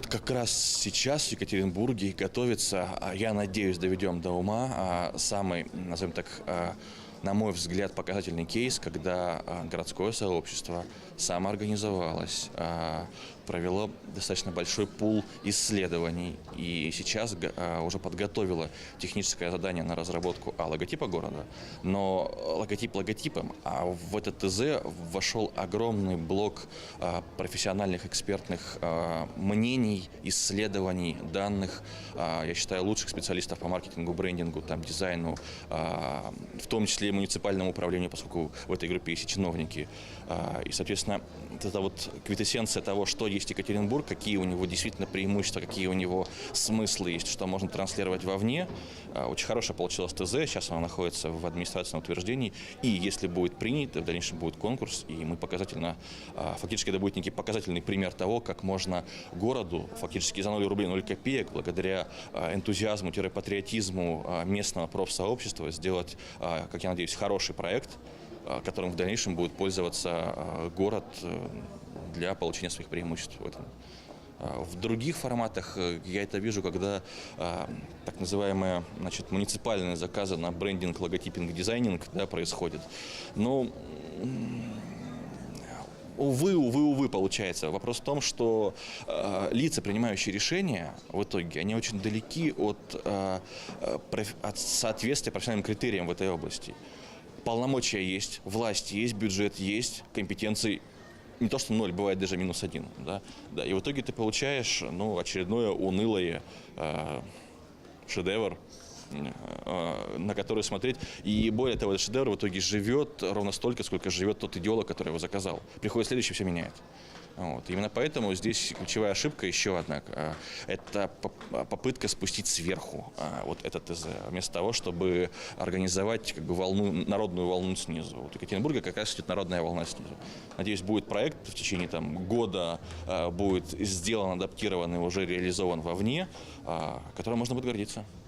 Как раз сейчас в Екатеринбурге готовится, я надеюсь, доведем до ума, самый, назовем так, на мой взгляд, показательный кейс, когда городское сообщество самоорганизовалось, провело достаточно большой пул исследований и сейчас уже подготовило техническое задание на разработку логотипа города, но логотип логотипом, а в этот ТЗ вошел огромный блок профессиональных экспертных мнений, исследований, данных, я считаю, лучших специалистов по маркетингу, брендингу, там, дизайну, в том числе и муниципальному управлению, поскольку в этой группе есть и чиновники. И, соответственно, это вот квинтэссенция того, что есть Екатеринбург, какие у него действительно преимущества, какие у него смыслы есть, что можно транслировать вовне. Очень хорошая получилась ТЗ, сейчас она находится в административном утверждении, и если будет принят, в дальнейшем будет конкурс, и мы показательно, фактически это будет некий показательный пример того, как можно городу, фактически за 0 рублей 0 копеек, благодаря энтузиазму-патриотизму местного профсообщества сделать, как я надеюсь, хороший проект, которым в дальнейшем будет пользоваться город для получения своих преимуществ в этом. В других форматах я это вижу, когда так называемые, значит, муниципальные заказы на брендинг, логотипинг, дизайнинг, да, происходят. Но увы, получается. Вопрос в том, что лица, принимающие решения, в итоге, они очень далеки от соответствия профессиональным критериям в этой области. Полномочия есть, власть есть, бюджет есть, компетенции не то что 0, бывает даже -1. Да? Да, и в итоге ты получаешь очередное унылое шедевр, на который смотреть. И более того, этот шедевр в итоге живет ровно столько, сколько живет тот идеолог, который его заказал. Приходит следующий, все меняет. Вот. Именно поэтому здесь ключевая ошибка еще одна. Это попытка спустить сверху вот этот ТЗ, вместо того, чтобы организовать народную волну снизу. Вот в Екатеринбурге как раз идет народная волна снизу. Надеюсь, будет проект в течение года, будет сделан, адаптирован и уже реализован вовне, которым можно будет гордиться.